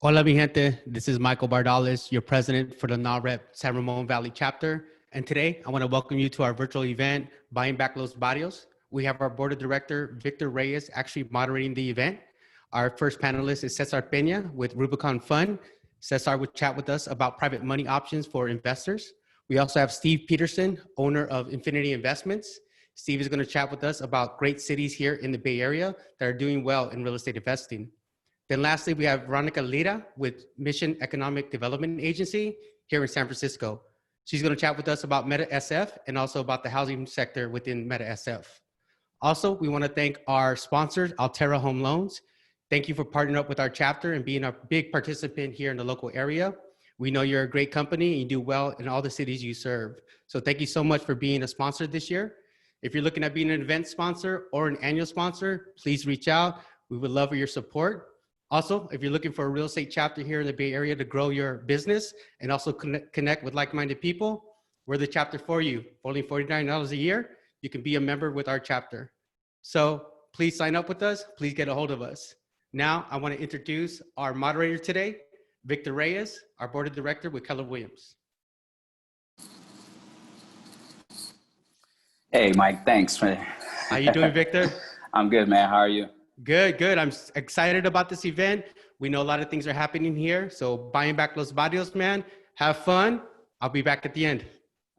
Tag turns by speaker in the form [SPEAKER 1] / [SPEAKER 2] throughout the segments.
[SPEAKER 1] Hola, mi gente. This is Michael Bardales, your president for the NAHREP San Ramon Valley chapter. And today, I want to welcome you to our virtual event, Buying Back Los Barrios. We have our board of director, Victor Reyes, actually moderating the event. Our first panelist is Cesar Pena with Rubicon Fund. Cesar will chat with us about private money options for investors. We also have Steve Peterson, owner of Infinity Investments. Steve is going to chat with us about great cities here in the Bay Area that are doing well in real estate investing. Then lastly, we have Veronica Lira with Mission Economic Development Agency here in San Francisco. She's going to chat with us about Meta SF and also about the housing sector within Meta SF. Also, we want to thank our sponsors, Altera Home Loans. Thank you for partnering up with our chapter and being a big participant here in the local area. We know you're a great company and you do well in all the cities you serve. So thank you so much for being a sponsor this year. If you're looking at being an event sponsor or an annual sponsor, please reach out. We would love your support. Also, if you're looking for a real estate chapter here in the Bay Area to grow your business and also connect with like-minded people, we're the chapter for you. For only $49 a year, you can be a member with our chapter. So please sign up with us. Please get a hold of us. Now, I want to introduce our moderator today, Victor Reyes, our board of director with Keller Williams.
[SPEAKER 2] Hey, Mike, thanks.
[SPEAKER 1] How you doing, Victor?
[SPEAKER 2] I'm good, man. How are you?
[SPEAKER 1] Good, good. I'm excited about this event. We know a lot of things are happening here. So buying back Los Barrios, man. Have fun. I'll be back at the end.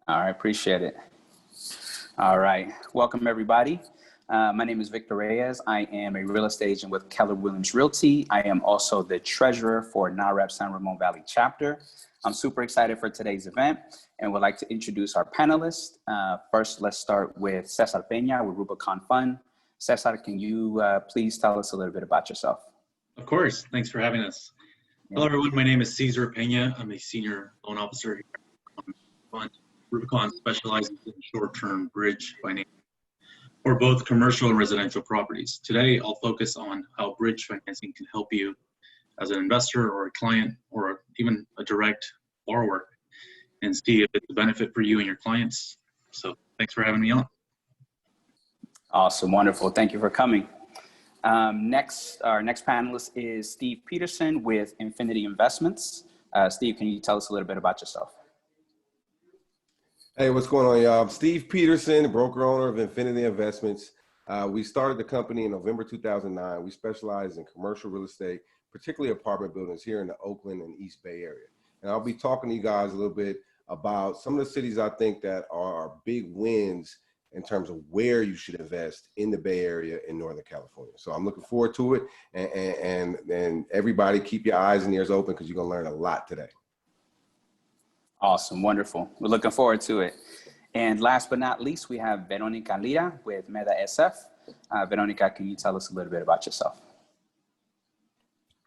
[SPEAKER 2] All right, appreciate it. All right, welcome everybody. My name is Victor Reyes. I am a real estate agent with Keller Williams Realty. I am also the treasurer for NAHREP San Ramon Valley chapter. I'm super excited for today's event and would like to introduce our panelists. First, let's start with Cesar Pena with Rubicon Fund. Cesar, can you please tell us a little bit about yourself?
[SPEAKER 3] Of course. Thanks for having us. Hello, everyone. My name is Cesar Pena. I'm a senior loan officer here at Rubicon Fund. Rubicon specializes in short-term bridge financing for both commercial and residential properties. Today, I'll focus on how bridge financing can help you as an investor or a client or even a direct borrower and see if it's a benefit for you and your clients. So thanks for having me on.
[SPEAKER 2] Awesome, wonderful. Thank you for coming. Our next panelist is Steve Peterson with Infinity Investments. Steve, can you tell us a little bit about yourself?
[SPEAKER 4] Hey, what's going on, y'all? I'm Steve Peterson, broker owner of Infinity Investments. We started the company in November 2009. We specialize in commercial real estate, particularly apartment buildings here in the Oakland and East Bay area. And I'll be talking to you guys a little bit about some of the cities I think that are big wins in terms of where you should invest in the Bay Area in Northern California. So I'm looking forward to it. And everybody keep your eyes and ears open because you're gonna learn a lot today.
[SPEAKER 2] Awesome, wonderful. We're looking forward to it. And last but not least, we have Veronica Lira with Meta SF. Veronica, can you tell us a little bit about yourself?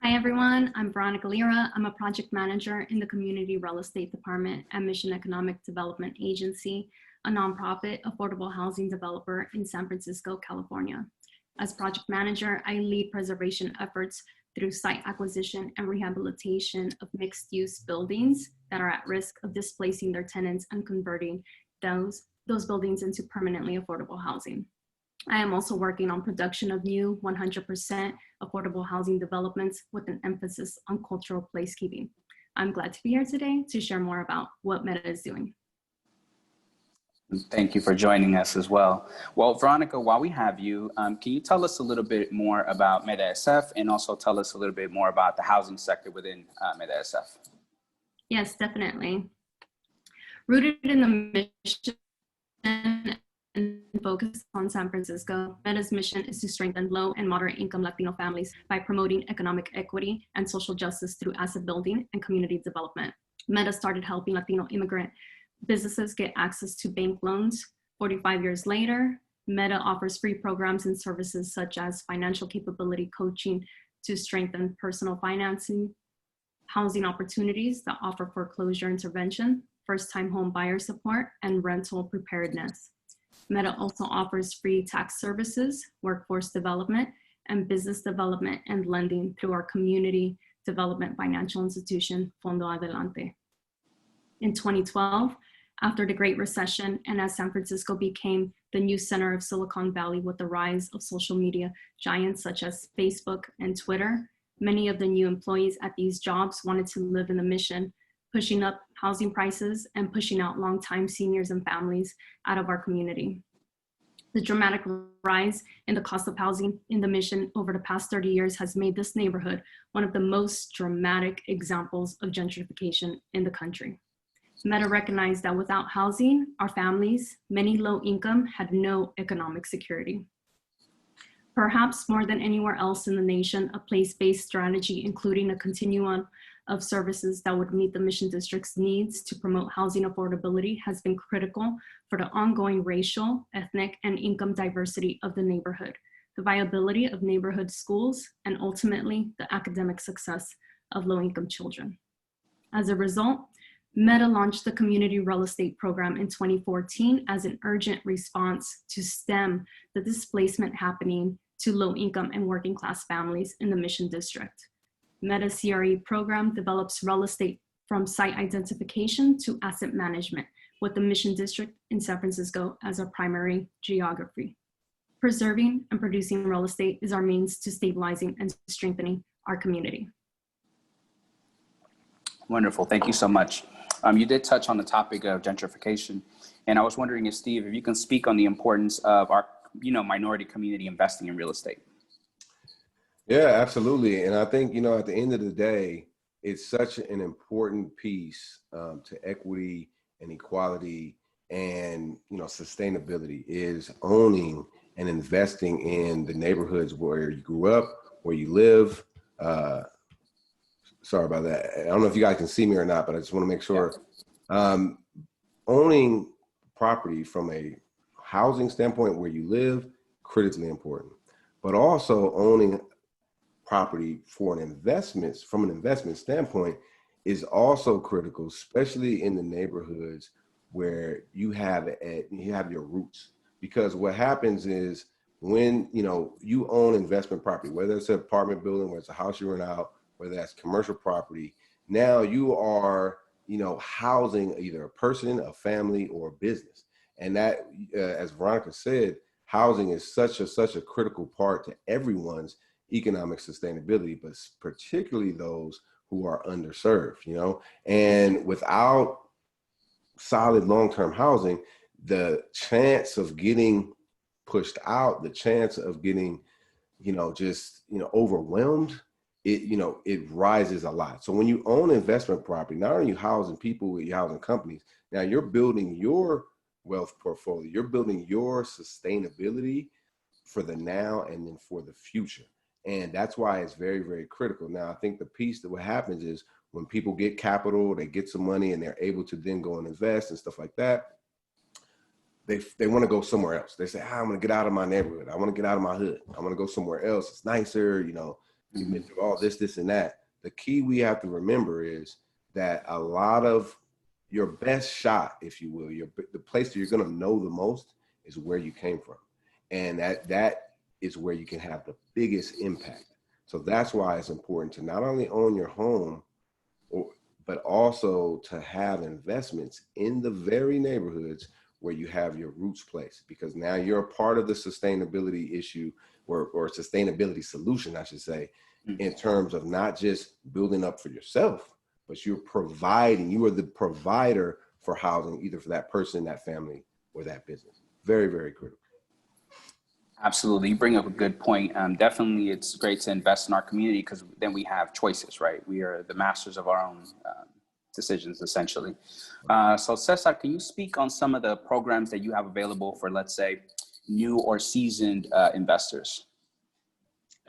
[SPEAKER 5] Hi, everyone. I'm Veronica Lira. I'm a project manager in the Community Real Estate Department at Mission Economic Development Agency, a nonprofit affordable housing developer in San Francisco, California. As project manager, I lead preservation efforts through site acquisition and rehabilitation of mixed-use buildings that are at risk of displacing their tenants and converting those buildings into permanently affordable housing. I am also working on production of new 100% affordable housing developments with an emphasis on cultural placekeeping. I'm glad to be here today to share more about what Meta is doing.
[SPEAKER 2] Thank you for joining us as well. Well, Veronica, while we have you, can you tell us a little bit more about Meta SF and also tell us a little bit more about the housing sector within Meta SF?
[SPEAKER 5] Yes, definitely. Rooted in the mission and focus on San Francisco, Meta's mission is to strengthen low and moderate income Latino families by promoting economic equity and social justice through asset building and community development. Meta started helping Latino immigrant businesses get access to bank loans. 45 years later, Meta offers free programs and services such as financial capability coaching to strengthen personal financing, housing opportunities that offer foreclosure intervention, first-time home buyer support, and rental preparedness. Meta also offers free tax services, workforce development, and business development and lending through our community development financial institution, Fondo Adelante. In 2012, after the Great Recession, and as San Francisco became the new center of Silicon Valley with the rise of social media giants such as Facebook and Twitter, Many of the new employees at these jobs wanted to live in the Mission, pushing up housing prices and pushing out longtime seniors and families out of our community. The dramatic rise in the cost of housing in the Mission over the past 30 years has made this neighborhood one of the most dramatic examples of gentrification in the country. Meta recognized that without housing, our families, many low income, had no economic security. Perhaps more than anywhere else in the nation, a place-based strategy, including a continuum of services that would meet the Mission District's needs to promote housing affordability, has been critical for the ongoing racial, ethnic, and income diversity of the neighborhood, the viability of neighborhood schools, and ultimately the academic success of low-income children. As a result, Meta launched the Community Real Estate Program in 2014 as an urgent response to stem the displacement happening to low-income and working-class families in the Mission District. Meta CRE program develops real estate from site identification to asset management, with the Mission District in San Francisco as our primary geography. Preserving and producing real estate is our means to stabilizing and strengthening our community.
[SPEAKER 2] Wonderful, thank you so much. You did touch on the topic of gentrification, and I was wondering if Steve, if you can speak on the importance of our, minority community investing in real estate.
[SPEAKER 4] Yeah, absolutely. And I think, at the end of the day, it's such an important piece to equity and equality and, sustainability is owning and investing in the neighborhoods where you grew up, where you live. Sorry about that. I don't know if you guys can see me or not, but I just want to make sure. Owning property from a housing standpoint where you live, critically important, but also owning property for from an investment standpoint is also critical, especially in the neighborhoods where you have your roots. Because what happens is when you own investment property, whether it's an apartment building, whether it's a house you rent out, whether that's commercial property, now you are housing either a person, a family, or a business. And that, as Veronica said, housing is such a critical part to everyone's economic sustainability, but particularly those who are underserved, and without solid long-term housing, the chance of getting pushed out, the chance of getting, overwhelmed, it rises a lot. So when you own investment property, not only are you housing people, you're housing companies, now you're building your wealth portfolio, you're building your sustainability for the now and then for the future. And that's why it's very, very critical. Now, I think the piece that what happens is when people get capital, they get some money and they're able to then go and invest and stuff like that, they want to go somewhere else. They say, I'm going to get out of my neighborhood. I want to get out of my hood. I want to go somewhere else. It's nicer, you've been through all this and that. The key we have to remember is that a lot of your best shot, if you will, the place that you're going to know the most is where you came from. And that is where you can have the biggest impact. So that's why it's important to not only own your home, but also to have investments in the very neighborhoods where you have your roots placed, because now you're a part of the sustainability issue or sustainability solution, I should say, in terms of not just building up for yourself, but you are the provider for housing, either for that person, that family, or that business. Very, very critical.
[SPEAKER 2] Absolutely. You bring up a good point. Definitely, it's great to invest in our community because then we have choices, right? We are the masters of our own decisions, essentially. So Cesar, can you speak on some of the programs that you have available for, let's say, new or seasoned investors?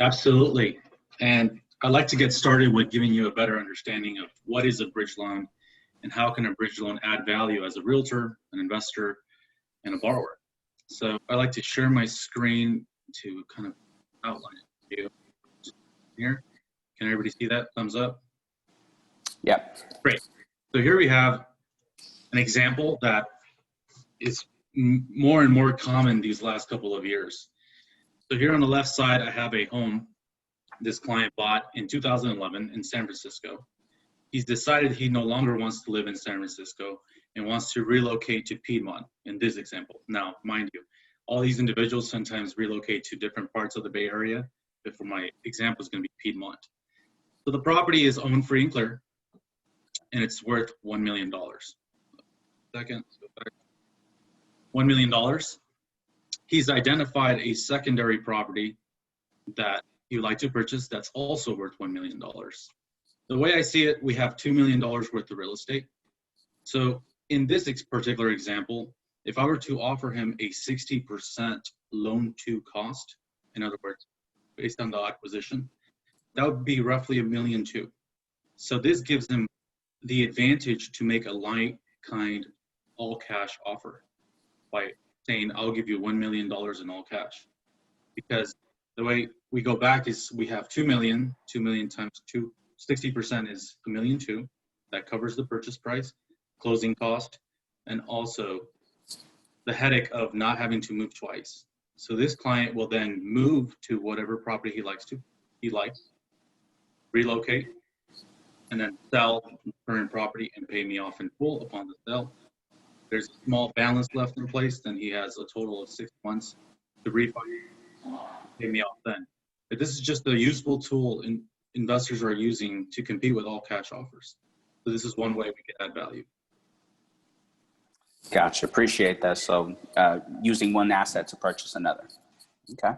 [SPEAKER 3] Absolutely. And I'd like to get started with giving you a better understanding of what is a bridge loan and how can a bridge loan add value as a realtor, an investor, and a borrower. So I like to share my screen to kind of outline it for you. Here, can everybody see that? Thumbs up?
[SPEAKER 2] Yeah.
[SPEAKER 3] Great. So here we have an example that is more and more common these last couple of years. So here on the left side, I have a home this client bought in 2011 in San Francisco. He's decided he no longer wants to live in San Francisco and wants to relocate to Piedmont in this example. Now, mind you, all these individuals sometimes relocate to different parts of the Bay Area, but for my example, it's going to be Piedmont. So the property is owned free and clear, and it's worth $1 million. Second, $1 million. He's identified a secondary property that he would like to purchase that's also worth $1 million. The way I see it, we have $2 million worth of real estate. So in this particular example, if I were to offer him a 60% loan to cost, in other words, based on the acquisition, that would be roughly $1.2 million. So this gives him the advantage to make a like-kind all-cash offer by saying, I'll give you $1 million in all cash. Because the way we go back is we have 2 million times 2, 60% is $1.2 million. That covers the purchase price, closing cost, and also the headache of not having to move twice. So this client will then move to whatever property he likes, relocate, and then sell the current property and pay me off in full upon the sale. There's a small balance left in place, then he has a total of 6 months to refinance, pay me off then. But this is just a useful tool investors are using to compete with all cash offers. So this is one way we can add value.
[SPEAKER 2] Gotcha. Appreciate that. So using one asset to purchase another. Okay.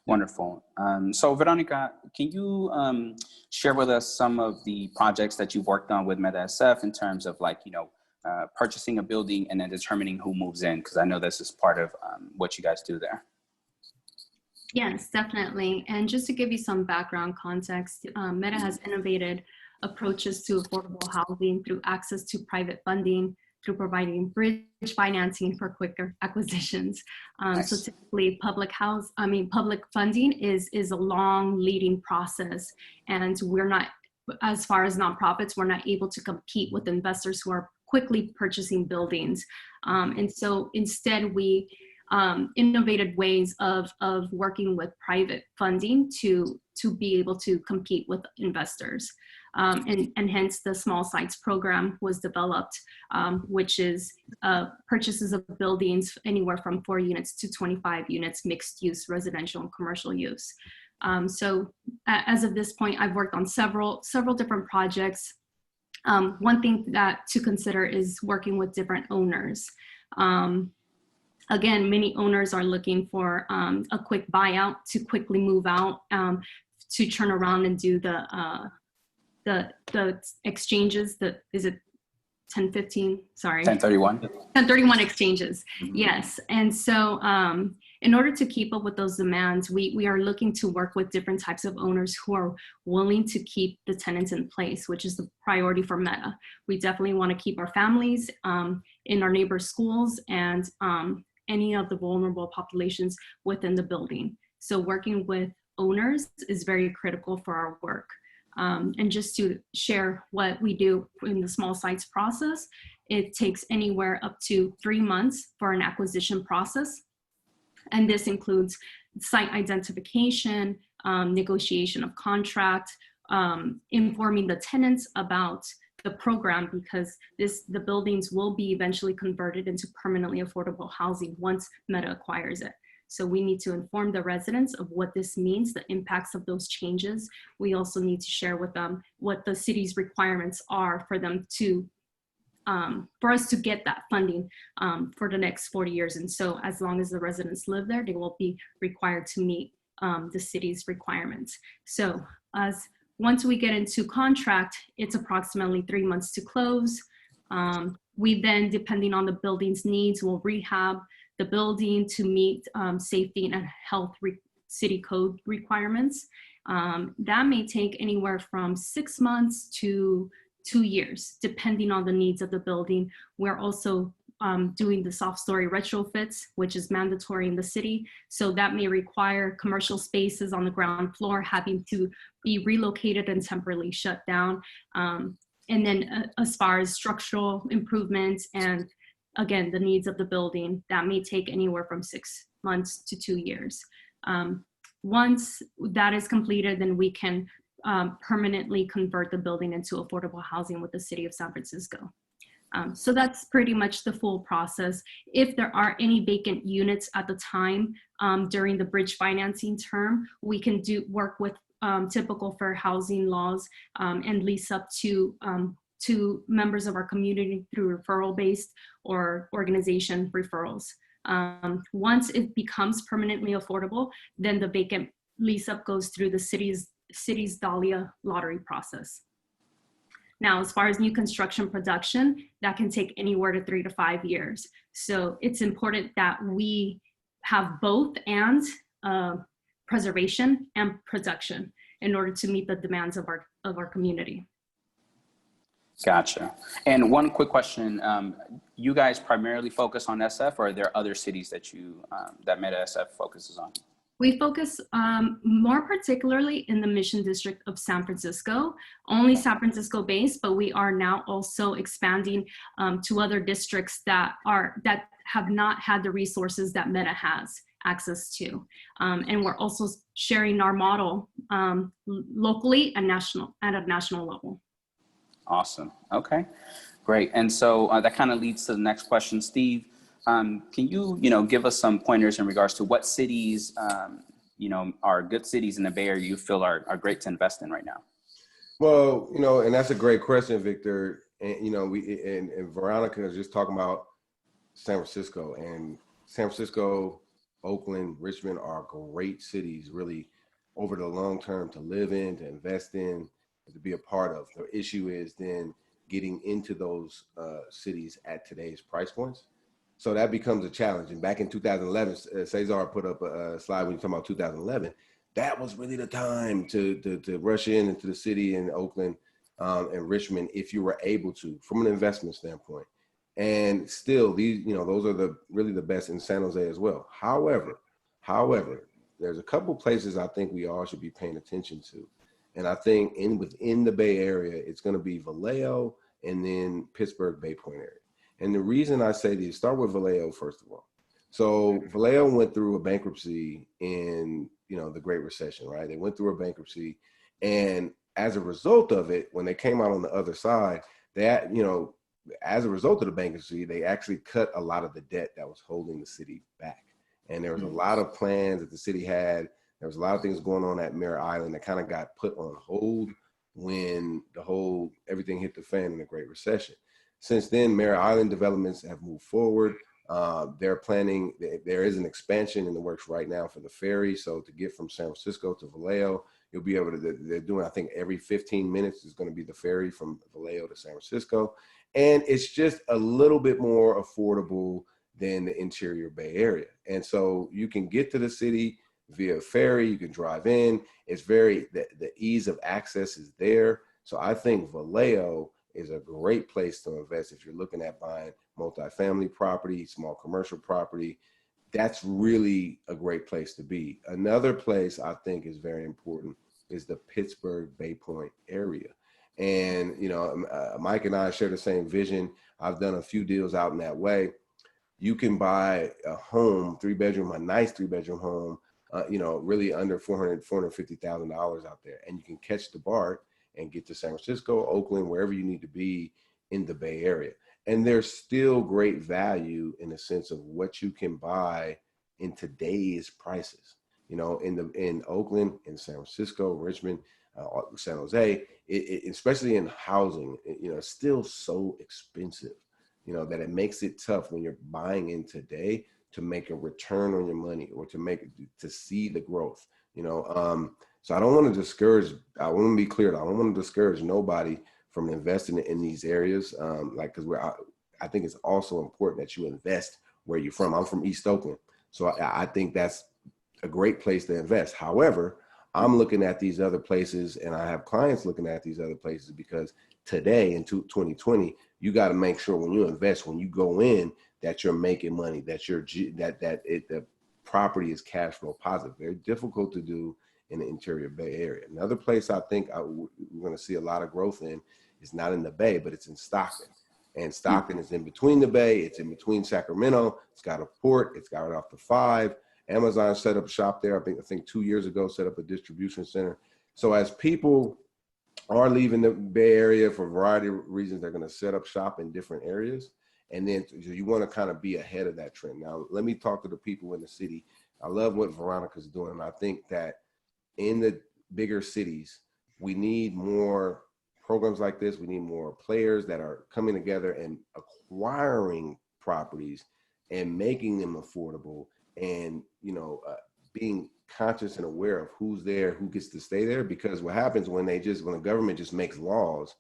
[SPEAKER 2] Wonderful. So Veronica, can you share with us some of the projects that you've worked on with MetaSF in terms of purchasing a building and then determining who moves in? Because I know this is part of what you guys do there.
[SPEAKER 5] Yes, definitely. And just to give you some background context, Meta has innovated approaches to affordable housing through access to private funding, through providing bridge financing for quicker acquisitions.
[SPEAKER 2] Nice.
[SPEAKER 5] So typically public funding is a long leading process, and we're not, as far as nonprofits, we're not able to compete with investors who are quickly purchasing buildings. And so instead we innovated ways of working with private funding to be able to compete with investors. And hence the small sites program was developed, which is purchases of buildings anywhere from 4 units to 25 units, mixed use, residential and commercial use. So as of this point, I've worked on several different projects. One thing that to consider is working with different owners. Again, many owners are looking for a quick buyout to quickly move out, to turn around and do the exchanges. Is it 1015? Sorry.
[SPEAKER 2] 1031.
[SPEAKER 5] 1031 exchanges.
[SPEAKER 2] Mm-hmm.
[SPEAKER 5] Yes. And so in order to keep up with those demands, we are looking to work with different types of owners who are willing to keep the tenants in place, which is the priority for Meta. We definitely want to keep our families in our neighbor schools and any of the vulnerable populations within the building. So working with owners is very critical for our work. And just to share what we do in the small sites process, it takes anywhere up to 3 months for an acquisition process. And this includes site identification, negotiation of contract, informing the tenants about the program, because the buildings will be eventually converted into permanently affordable housing once Meta acquires it. So we need to inform the residents of what this means, the impacts of those changes. We also need to share with them what the city's requirements are for them to, for us to get that funding for the next 40 years. And so as long as the residents live there, they will be required to meet the city's requirements. So once we get into contract, it's approximately 3 months to close. We then, depending on the building's needs, will rehab the building to meet safety and health city code requirements. That may take anywhere from 6 months to 2 years, depending on the needs of the building. We're also doing the soft story retrofits, which is mandatory in the city. So that may require commercial spaces on the ground floor having to be relocated and temporarily shut down. And then as far as structural improvements and again, the needs of the building, that may take anywhere from 6 months to 2 years. Once that is completed, then we can permanently convert the building into affordable housing with the city of San Francisco. So that's pretty much the full process. If there are any vacant units at the time during the bridge financing term, we can work with typical for housing laws, and lease up to members of our community through referral-based or organization referrals. Once it becomes permanently affordable, then the vacant lease up goes through the city's Dahlia lottery process. Now, as far as new construction production, that can take anywhere to 3 to 5 years. So it's important that we have both, and preservation and production, in order to meet the demands of our community.
[SPEAKER 2] Gotcha. And one quick question, you guys primarily focus on SF, or are there other cities that that Meta SF focuses on?
[SPEAKER 5] We focus more particularly in the Mission District of San Francisco, only San Francisco based, but we are now also expanding to other districts that have not had the resources that Meta has access to. And we're also sharing our model locally and at a national level. Awesome.
[SPEAKER 2] Okay, great. And so that kind of leads to the next question, Steve. Can you, give us some pointers in regards to what cities, are good cities in the Bay Area you feel are great to invest in right now?
[SPEAKER 4] Well, and that's a great question, Victor. And, and Veronica is just talking about San Francisco, and San Francisco, Oakland, Richmond are great cities, really, over the long term to live in, to invest in, to be a part of. The issue is then getting into those cities at today's price points. So that becomes a challenge. And back in 2011, Cesar put up a slide when you talk about 2011. That was really the time to rush into the city in Oakland and Richmond, if you were able to, from an investment standpoint. And still, these, those are really the best in San Jose as well. However, there's a couple places I think we all should be paying attention to. And I think within the Bay Area, it's going to be Vallejo and then Pittsburgh Bay Point area. And the reason I say this, start with Vallejo first of all. So Vallejo went through a bankruptcy in, the Great Recession, right? They went through a bankruptcy, and as a result of it, when they came out on the other side, as a result of the bankruptcy, they actually cut a lot of the debt that was holding the city back. And there was a lot of plans that the city had. There was a lot of things going on at Merritt Island that kind of got put on hold when everything hit the fan in the Great Recession. Since then, Merritt Island developments have moved forward. They're planning, there is an expansion in the works right now for the ferry. So to get from San Francisco to Vallejo, you'll be able to, they're doing, I think every 15 minutes is going to be the ferry from Vallejo to San Francisco. And it's just a little bit more affordable than the interior Bay Area. And so you can get to the city via ferry, you can drive in. It's the ease of access is there. So I think Vallejo is a great place to invest if you're looking at buying multifamily property, small commercial property. That's really a great place to be. Another place I think is very important is the Pittsburgh Bay Point area. And, Mike and I share the same vision. I've done a few deals out in that way. You can buy a home, a nice three-bedroom home, really under $450,000 out there. And you can catch the BART and get to San Francisco, Oakland, wherever you need to be in the Bay Area. And there's still great value in the sense of what you can buy in today's prices. In Oakland, in San Francisco, Richmond, San Jose, especially in housing, it's still so expensive, that it makes it tough when you're buying in today to make a return on your money or to see the growth, So I don't want to discourage, I want to be clear, I don't want to discourage nobody from investing in these areas, because I think it's also important that you invest where you're from. I'm from East Oakland, so I think that's a great place to invest. However, I'm looking at these other places, and I have clients looking at these other places because today in 2020, you got to make sure when you invest, when you go in, that you're making money, that the property is cash flow positive. Very difficult to do in the interior Bay Area. Another place I think we're going to see a lot of growth in is not in the Bay, but it's in Stockton. And Stockton is in between the Bay. It's in between Sacramento. It's got a port. It's got it off the 5. Amazon set up shop there. I think 2 years ago, set up a distribution center. So as people are leaving the Bay Area for a variety of reasons, they're going to set up shop in different areas. And then you want to kind of be ahead of that trend. Now, let me talk to the people in the city. I love what Veronica's doing. And I think that bigger cities, we need more programs like this. We need more players that are coming together and acquiring properties and making them affordable, and being conscious and aware of who's there, who gets to stay there. Because what happens when the government just makes laws,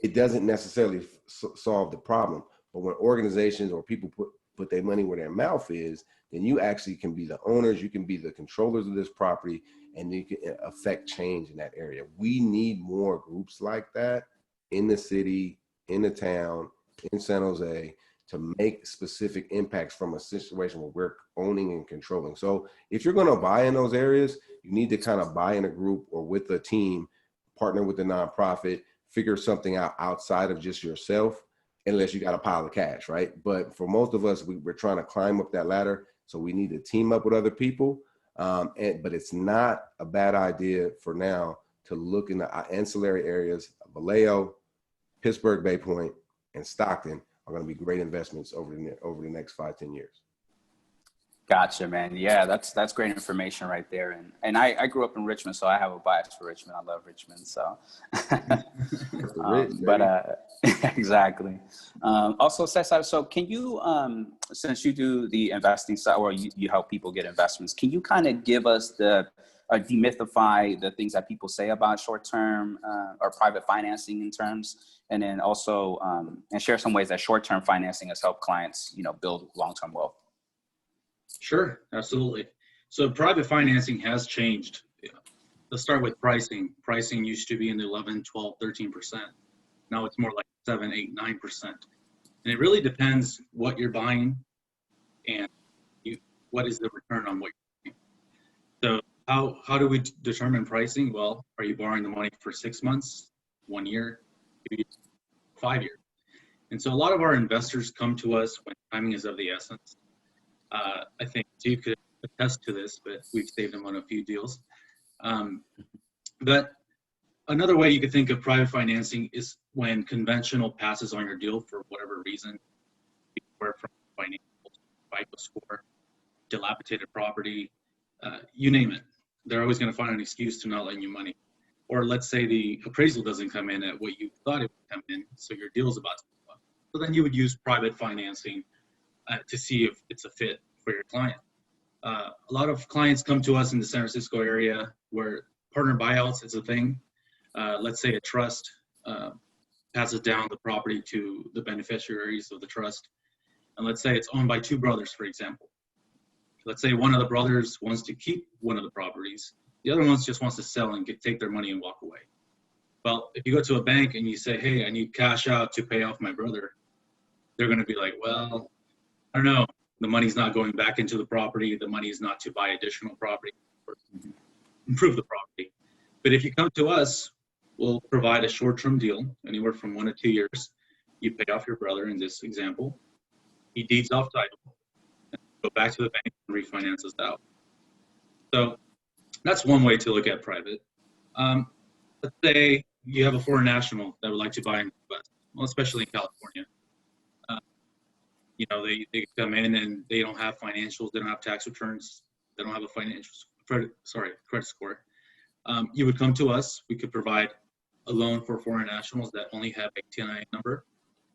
[SPEAKER 4] it doesn't necessarily solve the problem. But when organizations or people put their money where their mouth is, then you actually can be the owners, you can be the controllers of this property, and you can affect change in that area. We need more groups like that in the city, in the town, in San Jose, to make specific impacts from a situation where we're owning and controlling. So if you're going to buy in those areas, you need to kind of buy in a group or with a team, partner with a nonprofit, figure something out outside of just yourself, unless you got a pile of cash, right? But for most of us, we're trying to climb up that ladder. So we need to team up with other people. But it's not a bad idea for now to look in the ancillary areas of Vallejo, Pittsburgh, Bay Point, and Stockton are going to be great investments over the next 5-10 years.
[SPEAKER 2] Gotcha, man. Yeah, that's great information right there. And I grew up in Richmond, so I have a bias for Richmond. I love Richmond, so. Exactly. Also, Cesar, so can you, since you do the investing side, or you help people get investments, can you kind of give us demystify the things that people say about short-term or private financing in terms, and then also and share some ways that short-term financing has helped clients, build long-term wealth?
[SPEAKER 3] Sure, absolutely. So private financing has changed. Let's start with pricing. Pricing used to be in the 11, 12, 13%. Now it's more like 7, 8, 9%. And it really depends what you're buying and what is the return on what you're buying. So how do we determine pricing? Well, are you borrowing the money for 6 months, 1 year, 2 years, 5 years? And so a lot of our investors come to us when timing is of the essence. I think Steve could attest to this, but we've saved him on a few deals. But another way you could think of private financing is when conventional passes on your deal for whatever reason, anywhere from financial, FICO score, dilapidated property, you name it. They're always going to find an excuse to not lend you money. Or let's say the appraisal doesn't come in at what you thought it would come in, so your deal's about to go up. So then you would use private financing to see if it's a fit for your client. A lot of clients come to us in the San Francisco area where partner buyouts is a thing. Let's say a trust passes down the property to the beneficiaries of the trust. And let's say it's owned by 2 brothers, for example. Let's say one of the brothers wants to keep one of the properties. The other one just wants to sell and take their money and walk away. Well, if you go to a bank and you say, hey, I need cash out to pay off my brother, they're going to be like, well, I don't know. The money's not going back into the property. The money is not to buy additional property or improve the property. But if you come to us, we'll provide a short-term deal, anywhere from 1 to 2 years. You pay off your brother in this example. He deeds off title, and go back to the bank and refinance us out. So that's one way to look at private. Let's say you have a foreign national that would like to buy in the US, well, especially in California. They come in and they don't have financials, they don't have tax returns, they don't have a credit score. You would come to us. We could provide a loan for foreign nationals that only have a TNI number,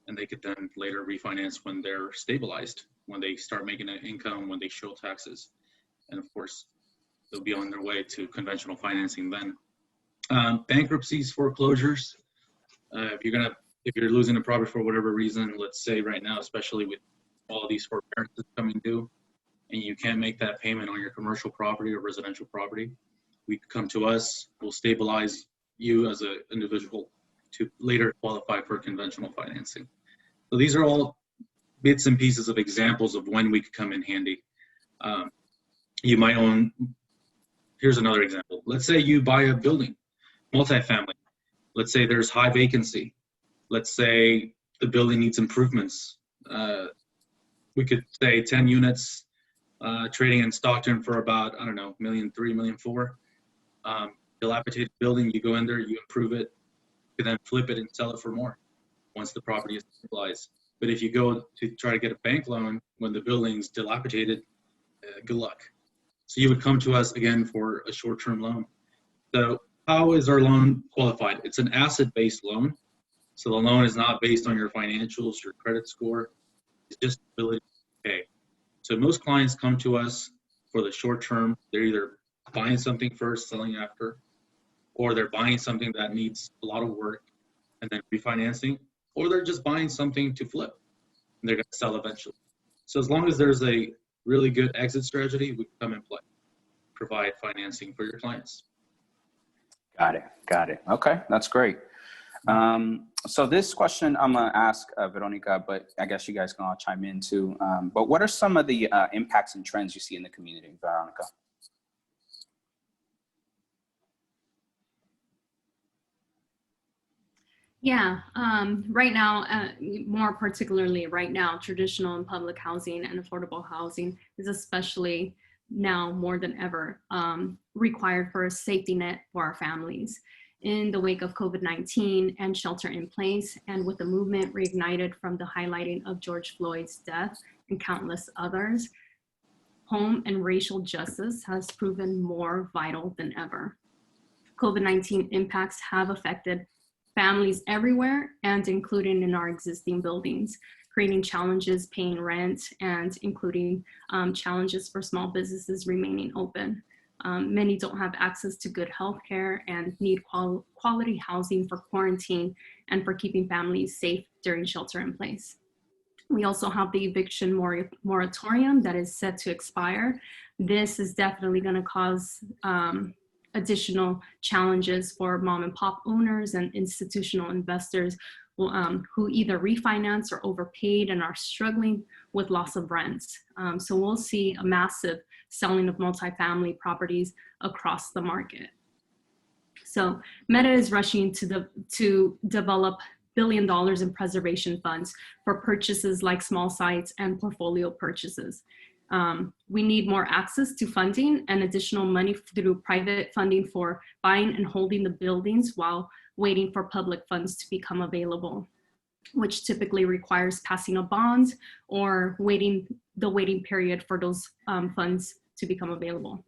[SPEAKER 3] and they could then later refinance when they're stabilized, when they start making an income, when they show taxes. And of course, they'll be on their way to conventional financing then. Bankruptcies, foreclosures, if you're losing a property for whatever reason, let's say right now, especially with all these forbearances coming due, and you can't make that payment on your commercial property or residential property, we come to us, we'll stabilize you as an individual to later qualify for conventional financing. So these are all bits and pieces of examples of when we could come in handy. You might own, here's another example. Let's say you buy a building, multifamily. Let's say there's high vacancy. Let's say the building needs improvements. We could say 10 units trading in Stockton for about, I don't know, $1.3 million, $1.4 million. Dilapidated building, you go in there, you improve it, you can then flip it and sell it for more once the property is stabilized. But if you go to try to get a bank loan when the building's dilapidated, good luck. So you would come to us again for a short-term loan. So how is our loan qualified? It's an asset-based loan. So the loan is not based on your financials, your credit score. It's just ability to pay. So most clients come to us for the short term. They're either buying something first, selling after, or they're buying something that needs a lot of work and then refinancing, or they're just buying something to flip and they're going to sell eventually. So as long as there's a really good exit strategy, we come and play, provide financing for your clients.
[SPEAKER 2] Got it. Got it. Okay, that's great. So this question I'm going to ask Veronica, but I guess you guys can all chime in too. But what are some of the impacts and trends you see in the community, Veronica?
[SPEAKER 5] Yeah, right now, more particularly right now, traditional and public housing and affordable housing is especially now more than ever required for a safety net for our families. In the wake of COVID-19 and shelter in place, and with the movement reignited from the highlighting of George Floyd's death and countless others, home and racial justice has proven more vital than ever. COVID-19 impacts have affected families everywhere and including in our existing buildings, creating challenges paying rent and including challenges for small businesses remaining open. Many don't have access to good health care and need quality housing for quarantine and for keeping families safe during shelter in place. We also have the eviction moratorium that is set to expire. This is definitely going to cause additional challenges for mom and pop owners and institutional investors who either refinance or overpaid and are struggling with loss of rents. So we'll see a massive selling of multifamily properties across the market. So Meta is rushing to develop $1 billion in preservation funds for purchases like small sites and portfolio purchases. We need more access to funding and additional money through private funding for buying and holding the buildings while waiting for public funds to become available, which typically requires passing a bond or the waiting period for those funds to become available.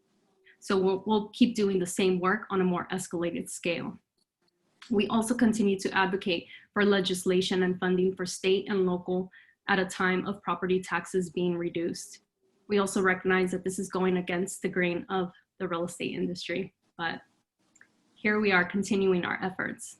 [SPEAKER 5] So we'll keep doing the same work on a more escalated scale. We also continue to advocate for legislation and funding for state and local at a time of property taxes being reduced. We also recognize that this is going against the grain of the real estate industry, but here we are continuing our efforts.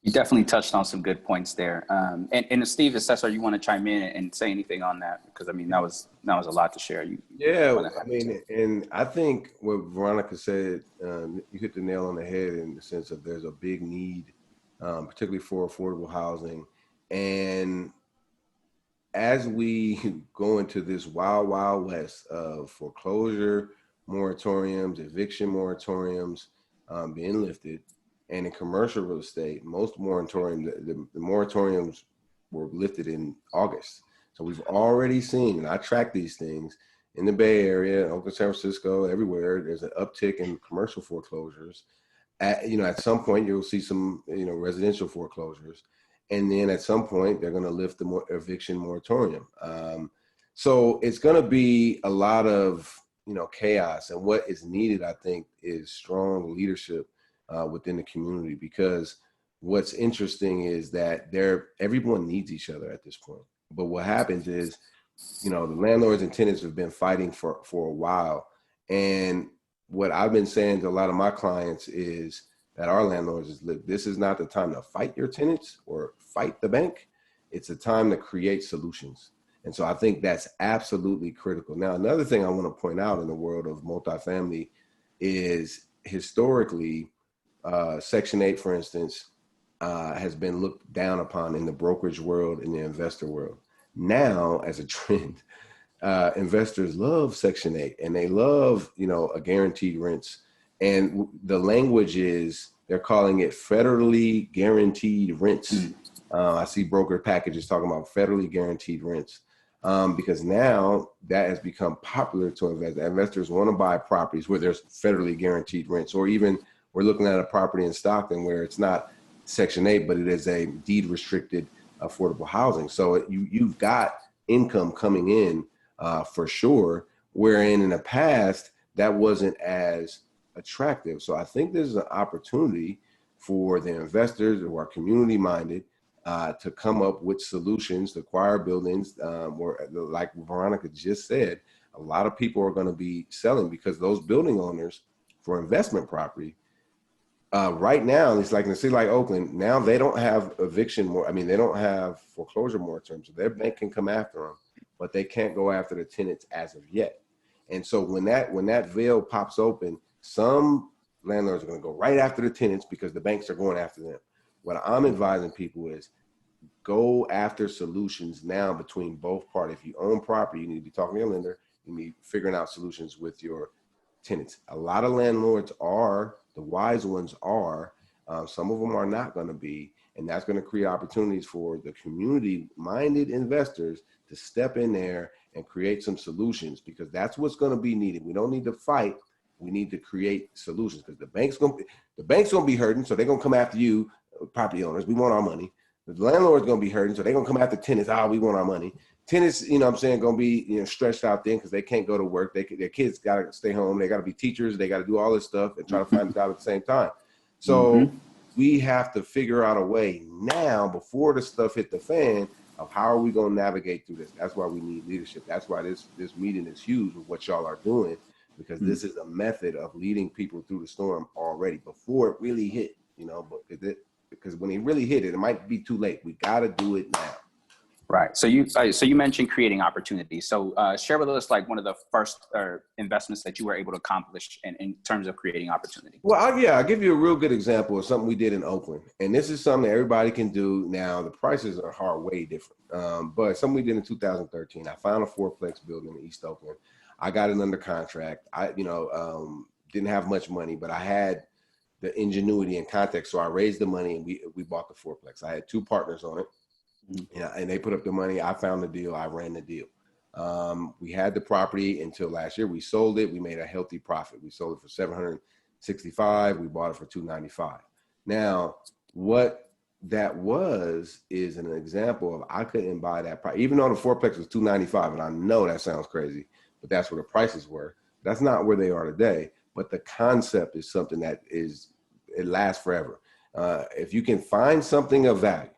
[SPEAKER 2] You definitely touched on some good points there. And Steve, Cesar, you want to chime in and say anything on that? Because I mean, that was a lot to share.
[SPEAKER 4] And I think what Veronica said, you hit the nail on the head in the sense of there's a big need, particularly for affordable housing. And as we go into this wild, wild west of foreclosure moratoriums, eviction moratoriums being lifted, and in commercial real estate, most moratoriums, the moratoriums were lifted in August. So we've already seen, and I track these things, in the Bay Area, Oakland, San Francisco, everywhere, there's an uptick in commercial foreclosures. At some point, you'll see some, residential foreclosures. And then at some point, they're going to lift the eviction moratorium. So it's going to be a lot of, chaos. And what is needed, I think, is strong leadership within the community, because what's interesting is that everyone needs each other at this point. But what happens is, the landlords and tenants have been fighting for a while. And what I've been saying to a lot of my clients is that our landlords is, look, this is not the time to fight your tenants or fight the bank. It's a time to create solutions. And so I think that's absolutely critical. Now, another thing I want to point out in the world of multifamily is historically, Section 8, for instance, has been looked down upon in the brokerage world, in the investor world. Now, as a trend, investors love Section 8 and they love, a guaranteed rents. And the language is, they're calling it federally guaranteed rents. I see broker packages talking about federally guaranteed rents because now that has become popular to invest. Investors want to buy properties where there's federally guaranteed rents, or even we're looking at a property in Stockton where it's not Section 8, but it is a deed restricted affordable housing. So you've got income coming in for sure, wherein in the past, that wasn't as attractive. So I think there's an opportunity for the investors who are community minded to come up with solutions to acquire buildings where, like Veronica just said, a lot of people are going to be selling because those building owners for investment property right now, it's like in a city like Oakland, now they don't have they don't have foreclosure moratoriums. So their bank can come after them, but they can't go after the tenants as of yet. And so when that veil pops open, some landlords are going to go right after the tenants because the banks are going after them. What I'm advising people is go after solutions now between both parties. If you own property, you need to be talking to your lender. You need figuring out solutions with your tenants. A lot of landlords are, the wise ones are, some of them are not going to be, and that's going to create opportunities for the community-minded investors to step in there and create some solutions, because that's what's going to be needed. We don't need to fight. We need to create solutions, because the bank's going to be hurting, so they're going to come after you, property owners. We want our money. The landlord's going to be hurting, so they're going to come after tenants. We want our money. Tenants, you know what I'm saying, going to be stretched out then because they can't go to work. Their kids got to stay home. They got to be teachers. They got to do all this stuff and try to find a job at the same time. So we have to figure out a way now, before the stuff hit the fan, of how are we going to navigate through this. That's why we need leadership. That's why this meeting is huge with what y'all are doing, because this is a method of leading people through the storm already before it really hit, because when it really hit it might be too late. We got to do it now.
[SPEAKER 2] Right. So you mentioned creating opportunities. So share with us like one of the first investments that you were able to accomplish in terms of creating opportunity.
[SPEAKER 4] Well, I'll give you a real good example of something we did in Oakland. And this is something that everybody can do now. The prices are way different. But something we did in 2013. I found a fourplex building in East Oakland. I got it under contract. I didn't have much money, but I had the ingenuity and context. So I raised the money and we bought the fourplex. I had two partners on it. And they put up the money. I found the deal. I ran the deal. We had the property until last year. We sold it. We made a healthy profit. We sold it for $765. We bought it for $295. Now, what that is an example of, I couldn't buy that property, even though the fourplex was $295. And I know that sounds crazy, but that's where the prices were. That's not where they are today. But the concept is something that it lasts forever. If you can find something of value,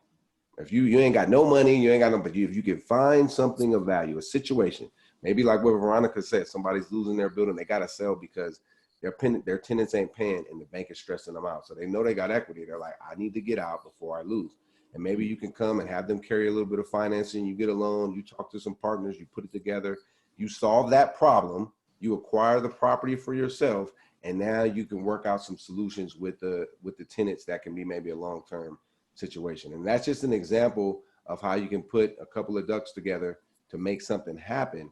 [SPEAKER 4] if you ain't got no money, but if you can find something of value, a situation, maybe like what Veronica said, somebody's losing their building, they got to sell because their tenants ain't paying and the bank is stressing them out. So they know they got equity. They're like, I need to get out before I lose. And maybe you can come and have them carry a little bit of financing. You get a loan, you talk to some partners, you put it together, you solve that problem, you acquire the property for yourself, and now you can work out some solutions with the tenants that can be maybe a long-term situation. And that's just an example of how you can put a couple of ducks together to make something happen.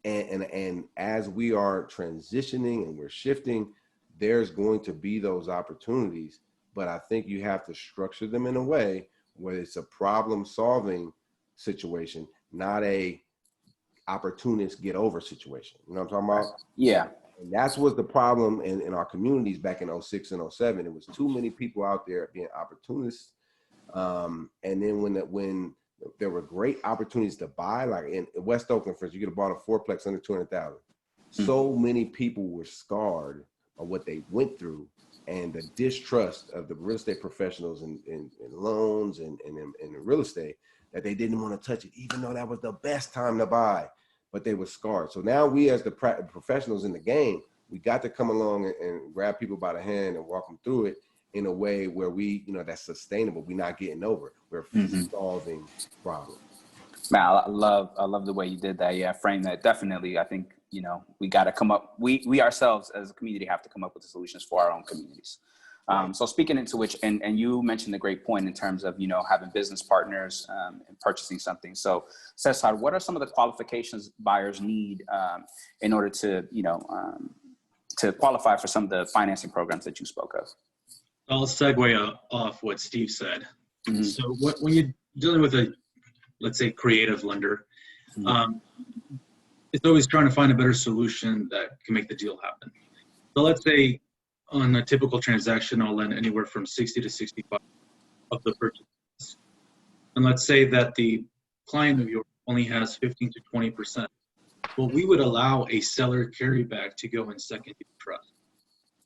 [SPEAKER 4] And as we are transitioning and we're shifting, there's going to be those opportunities, but I think you have to structure them in a way where it's a problem solving situation, not a opportunist get over situation. You know what I'm talking about?
[SPEAKER 2] Yeah.
[SPEAKER 4] And that's was the problem in our communities back in 06 and 07. It was too many people out there being opportunists. And then when there were great opportunities to buy, like in West Oakland, for instance, you could have bought a fourplex under $200,000. So many people were scarred by what they went through and the distrust of the real estate professionals in loans and in real estate, that they didn't want to touch it, even though that was the best time to buy. But they were scarred. So now we, as the professionals in the game, we got to come along and grab people by the hand and walk them through it in a way where we, that's sustainable. We're not getting over it. We're solving problems.
[SPEAKER 2] Man, I love the way you did that. Yeah, frame that. Definitely. I think, we got to come up, we ourselves as a community have to come up with the solutions for our own communities. So speaking into which, and you mentioned a great point in terms of, having business partners and purchasing something. So Cesar, what are some of the qualifications buyers need in order to, to qualify for some of the financing programs that you spoke of?
[SPEAKER 3] I'll segue off what Steve said. So when you're dealing with a, let's say, creative lender, it's always trying to find a better solution that can make the deal happen. So let's say, on a typical transaction, I'll lend anywhere from 60 to 65 of the purchase. And let's say that the client of yours only has 15 to 20%. Well, we would allow a seller carryback to go in second trust.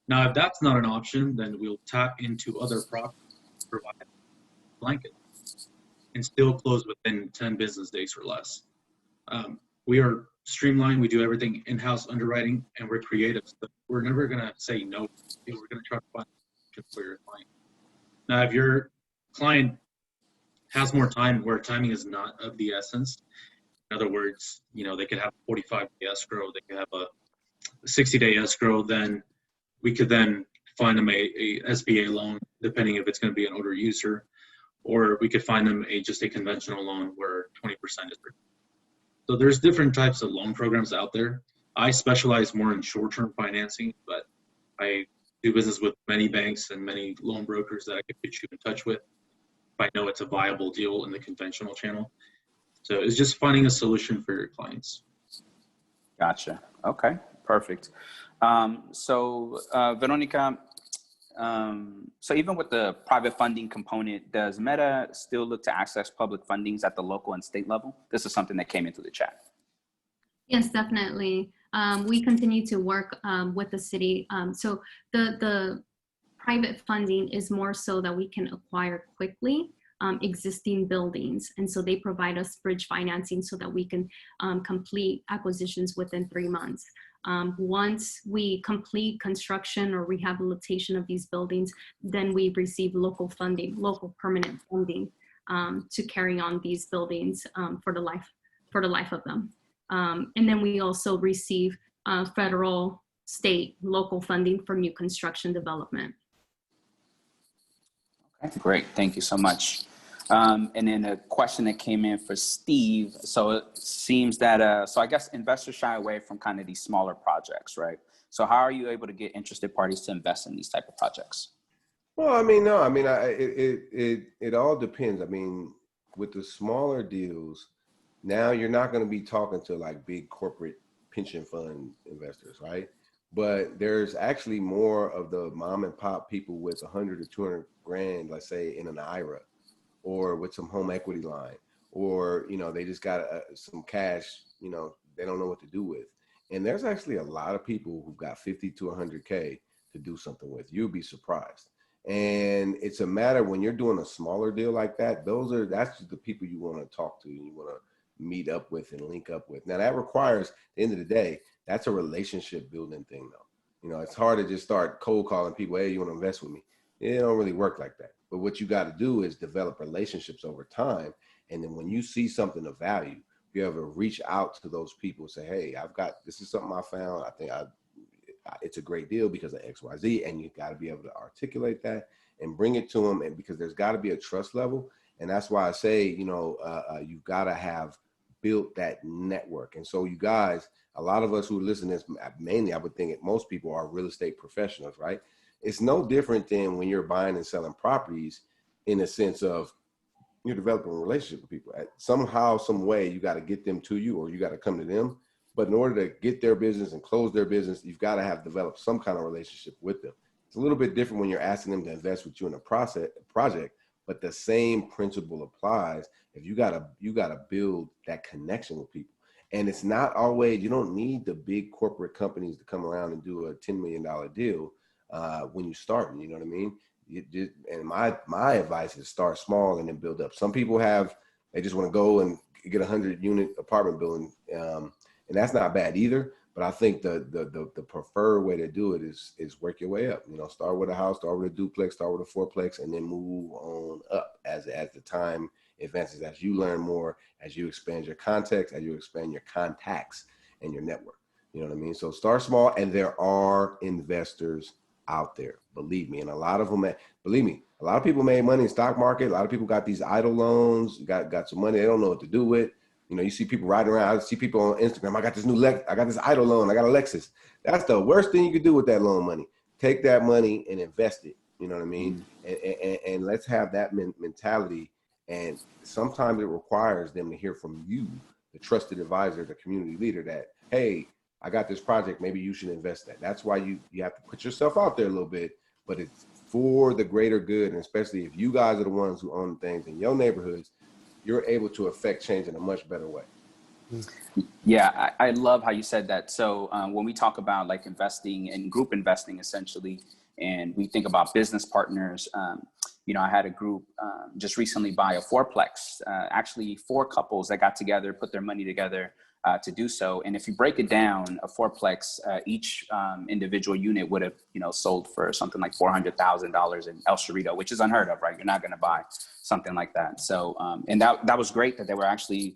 [SPEAKER 3] Now, if that's not an option, then we'll tap into other properties to provide a blanket and still close within 10 business days or less. We are streamlined. We do everything in-house underwriting, and we're creative. So we're never going to say no. We're going to try to find a solution for your client. Now, if your client has more time where timing is not of the essence, in other words, they could have a 45-day escrow, they could have a 60-day escrow, then we could then find them a SBA loan, depending if it's going to be an older user, or we could find them just a conventional loan where 20% is written. So there's different types of loan programs out there. I specialize more in short-term financing, but I do business with many banks and many loan brokers that I could put you in touch with if I know it's a viable deal in the conventional channel. So it's just finding a solution for your clients.
[SPEAKER 2] Gotcha. Okay, perfect. Veronica, so even with the private funding component, does Meta still look to access public fundings at the local and state level? This is something that came into the chat.
[SPEAKER 5] Yes, definitely. We continue to work with the city. So the private funding is more so that we can acquire quickly existing buildings. And so they provide us bridge financing so that we can complete acquisitions within 3 months. Once we complete construction or rehabilitation of these buildings, then we receive local funding, local permanent funding to carry on these buildings for the life of them. And then we also receive federal, state, local funding for new construction development.
[SPEAKER 2] Okay, great. Thank you so much. And then a question that came in for Steve. So it seems that, so I guess investors shy away from kind of these smaller projects, right? So how are you able to get interested parties to invest in these type of projects?
[SPEAKER 4] Well, it all depends. I mean, with the smaller deals, now you're not going to be talking to like big corporate pension fund investors, right? But there's actually more of the mom and pop people with 100 to 200 grand, let's say in an IRA, or with some home equity line, or, they just got some cash, they don't know what to do with. And there's actually a lot of people who've got 50 to 100K to do something with. You'll be surprised. And it's a matter when you're doing a smaller deal like that, that's just the people you want to talk to and you want to meet up with and link up with. Now that requires, at the end of the day, that's a relationship building thing though. It's hard to just start cold calling people, hey, you want to invest with me? It don't really work like that. But what you got to do is develop relationships over time. And then when you see something of value, you have to reach out to those people and say, hey, this is something I found. I think it's a great deal because of X, Y, Z. And you got to be able to articulate that and bring it to them. And because there's got to be a trust level. And that's why I say, you've got to have built that network. And so you guys, a lot of us who listen to this, mainly I would think most people are real estate professionals, right? It's no different than when you're buying and selling properties in the sense of you're developing a relationship with people. Somehow, some way, you got to get them to you or you got to come to them. But in order to get their business and close their business, you've got to have developed some kind of relationship with them. It's a little bit different when you're asking them to invest with you in a project, but the same principle applies. If you got to build that connection with people. And it's not always, you don't need the big corporate companies to come around and do a $10 million deal when you start, you know what I mean? And my advice is start small and then build up. Some people they just want to go and get a 100-unit apartment building, and that's not bad either. But I think the preferred way to do it is work your way up. Start with a house, start with a duplex, start with a fourplex, and then move on up as the time advances, as you learn more, as you expand your context, as you expand your contacts and your network. You know what I mean? So start small, and there are investors out there, believe me. And a lot of them, believe me, a lot of people made money in stock market. A lot of people got these idle loans, got some money they don't know what to do with. You see people riding around. I see people on Instagram. I got this idle loan. I got a Lexus. That's the worst thing you could do with that loan money. Take that money and invest it. You know what I mean? And let's have that mentality. And sometimes it requires them to hear from you, the trusted advisor, the community leader, that, hey, I got this project. Maybe you should invest that. That's why you have to put yourself out there a little bit, but it's for the greater good. And especially if you guys are the ones who own things in your neighborhoods, you're able to affect change in a much better way.
[SPEAKER 2] Yeah, I love how you said that. So when we talk about like investing and group investing, essentially, and we think about business partners, I had a group just recently buy a fourplex, actually 4 couples that got together, put their money together to do so. And if you break it down, a fourplex, each individual unit would have, sold for something like $400,000 in El Cerrito, which is unheard of, right? You're not going to buy something like that. So, and that was great that they were actually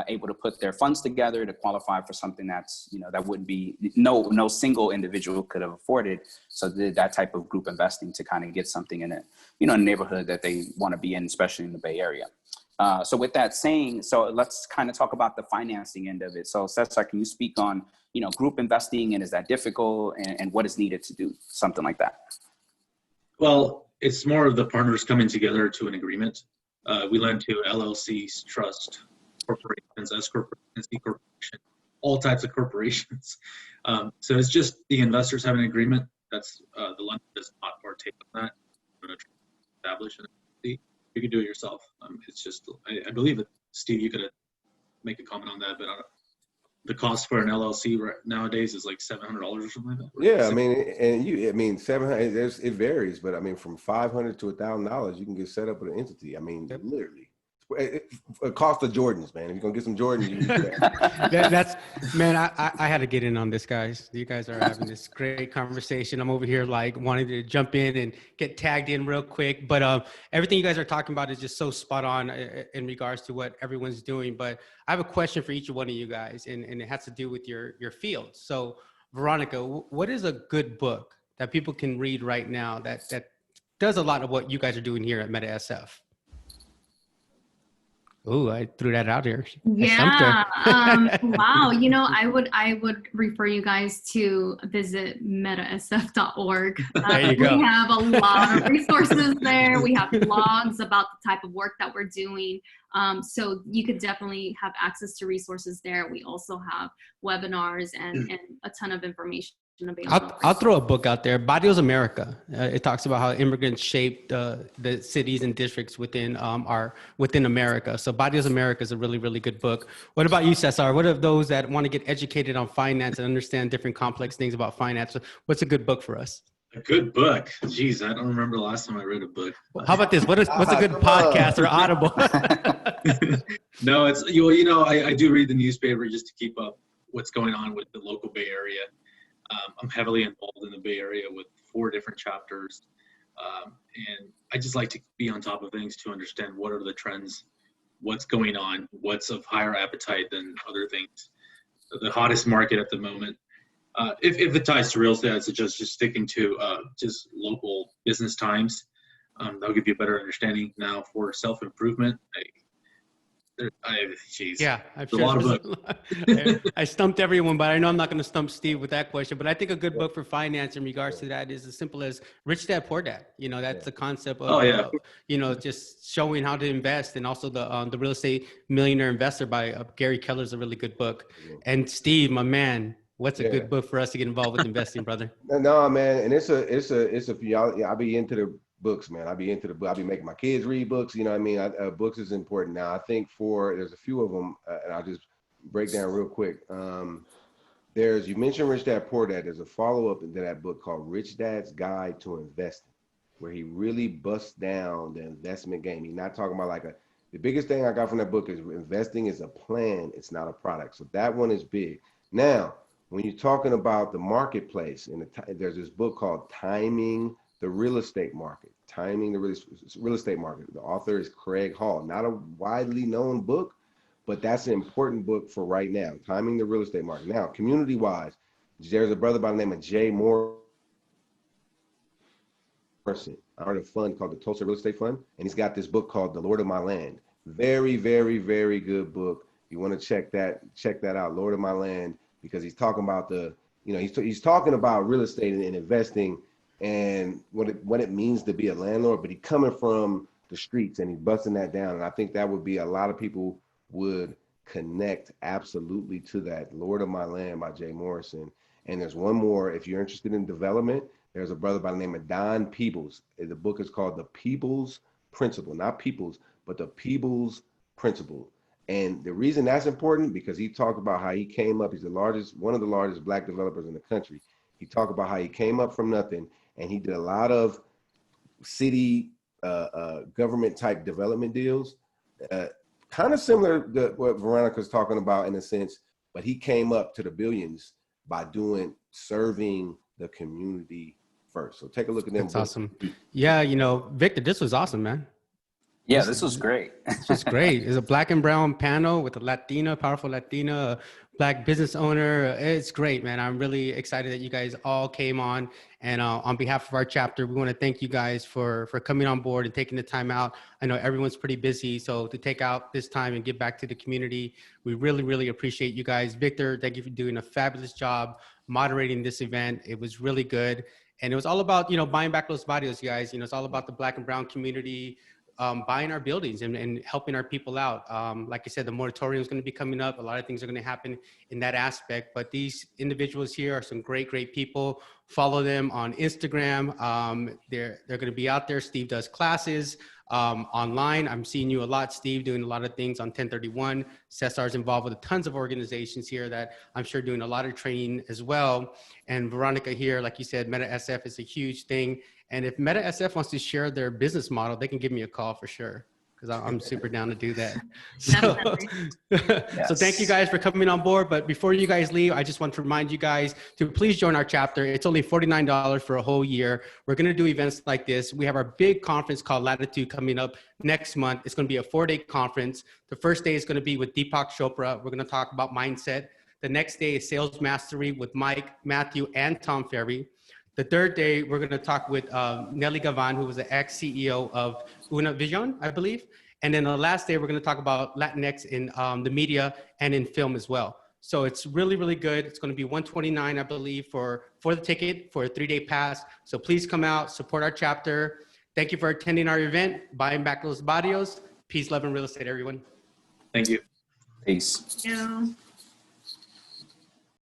[SPEAKER 2] able to put their funds together to qualify for something that's, that wouldn't be, no single individual could have afforded. So did that type of group investing to kind of get something in a, a neighborhood that they want to be in, especially in the Bay Area. So with that saying, so let's kind of talk about the financing end of it. So Cesar, can you speak on, group investing, and is that difficult, and what is needed to do something like that?
[SPEAKER 3] Well, it's more of the partners coming together to an agreement. We lend to LLCs, trust, corporations, S corporations, C corporations, all types of corporations. So it's just the investors having an agreement. That's the lender does not partake in that. Establish an LLC. You can do it yourself. It's just, I believe that Steve, you could make a comment on that, but the cost for an LLC nowadays is like $700 or something like that.
[SPEAKER 4] Yeah, I mean, 700. It varies, but I mean, from $500 to $1,000, you can get set up with an entity. I mean, literally. It cost of Jordans, man. If you're gonna get some Jordans, you can
[SPEAKER 1] that's man. I had to get in on this, guys. You guys are having this great conversation. I'm over here like wanting to jump in and get tagged in real quick, but everything you guys are talking about is just so spot on in regards to what everyone's doing. But I have a question for each one of you guys, and it has to do with your field. So, Veronica, what is a good book that people can read right now that does a lot of what you guys are doing here at Meta SF? Oh, I threw that out here.
[SPEAKER 5] Yeah. Wow. I would refer you guys to visit metasf.org.
[SPEAKER 1] There you go.
[SPEAKER 5] We have a lot of resources there. We have blogs about the type of work that we're doing. So you could definitely have access to resources there. We also have webinars and a ton of information available.
[SPEAKER 1] I'll throw a book out there, Barrios America. It talks about how immigrants shaped the cities and districts within America. So Barrios America is a really, really good book. What about you, Cesar? What of those that want to get educated on finance and understand different complex things about finance? What's a good book for us?
[SPEAKER 3] A good book. Jeez, I don't remember the last time I read a book.
[SPEAKER 1] How about this? What's a good podcast or Audible?
[SPEAKER 3] No, it's, I do read the newspaper just to keep up what's going on with the local Bay Area. I'm heavily involved in the Bay Area with 4 different chapters. And I just like to be on top of things to understand what are the trends, what's going on, what's of higher appetite than other things. The hottest market at the moment. If it ties to real estate, I'd suggest just sticking to just local business times. That'll give you a better understanding. Now for self-improvement,
[SPEAKER 1] Yeah, I'm sure
[SPEAKER 3] a lot of books.
[SPEAKER 1] I stumped everyone, but I know I'm not going to stump Steve with that question. But I think a good book for finance in regards to that is as simple as Rich Dad Poor Dad. That's the concept of, just showing how to invest, and also the Real Estate Millionaire Investor by Gary Keller is a really good book. And Steve, my man, what's a good book for us to get involved with investing, brother?
[SPEAKER 4] No, man, and it's a y'all. I'll be into the books, man. I'll be making my kids read books. You know what I mean? Books is important. Now, I think there's a few of them, and I'll just break down real quick. You mentioned Rich Dad Poor Dad. There's a follow-up to that book called Rich Dad's Guide to Investing, where he really busts down the investment game. He's not talking about the biggest thing I got from that book is investing is a plan. It's not a product. So that one is big. Now, when you're talking about the marketplace, and there's this book called Timing the Real Estate Market. Timing the Real Estate Market. The author is Craig Hall. Not a widely known book, but that's an important book for right now. Timing the Real Estate Market. Now, community-wise, there's a brother by the name of Jay Morrison. I heard a fund called the Tulsa Real Estate Fund, and he's got this book called The Lord of My Land. Very, very, very good book. You want to check that out, Lord of My Land, because he's talking about he's talking about real estate and investing and what it means to be a landlord, but he's coming from the streets and he's busting that down. And I think that would be a lot of people would connect absolutely to that. Lord of My Land by Jay Morrison. And there's one more, if you're interested in development, there's a brother by the name of Don Peebles. The book is called The People's Principle, not People's, but The People's Principle. And the reason that's important, because he talked about how he came up. He's one of the largest Black developers in the country. He talked about how he came up from nothing, and he did a lot of city government type development deals, kind of similar to what Veronica's talking about in a sense, but he came up to the billions by serving the community first. So take a look at them.
[SPEAKER 1] That's awesome. Yeah, Victor, this was awesome, man.
[SPEAKER 2] Yeah, this was great.
[SPEAKER 1] It's just great. It's a Black and brown panel with a powerful Latina, Black business owner. It's great, man. I'm really excited that you guys all came on. And on behalf of our chapter, we want to thank you guys for coming on board and taking the time out. I know everyone's pretty busy, so to take out this time and give back to the community, we really, really appreciate you guys. Victor, thank you for doing a fabulous job moderating this event. It was really good. And it was all about, buying back those barrios, guys. It's all about the Black and brown community, buying our buildings and helping our people out. Like I said, the moratorium is going to be coming up. A lot of things are going to happen in that aspect, but these individuals here are some great, great people. Follow them on Instagram. They're going to be out there. Steve does classes online. I'm seeing you a lot, Steve, doing a lot of things on 1031. Cesar's involved with tons of organizations here that I'm sure doing a lot of training as well. And Veronica here, like you said, Meta SF is a huge thing. And if Meta SF wants to share their business model, they can give me a call for sure, because I'm super down to do that. So thank you guys for coming on board. But before you guys leave, I just want to remind you guys to please join our chapter. It's only $49 for a whole year. We're going to do events like this. We have our big conference called Latitude coming up next month. It's going to be a 4-day conference. The first day is going to be with Deepak Chopra. We're going to talk about mindset. The next day is Sales Mastery with Mike, Matthew, and Tom Ferry. The third day, we're going to talk with Nelly Gavan, who was the ex-CEO of Una Vision, I believe. And then the last day, we're going to talk about Latinx in the media and in film as well. So it's really, really good. It's going to be $129, I believe, for the ticket for a 3-day pass. So please come out, support our chapter. Thank you for attending our event, Buying Back Los Barrios. Peace, love, and real estate, everyone.
[SPEAKER 3] Thank you.
[SPEAKER 2] Peace.
[SPEAKER 5] Thank you.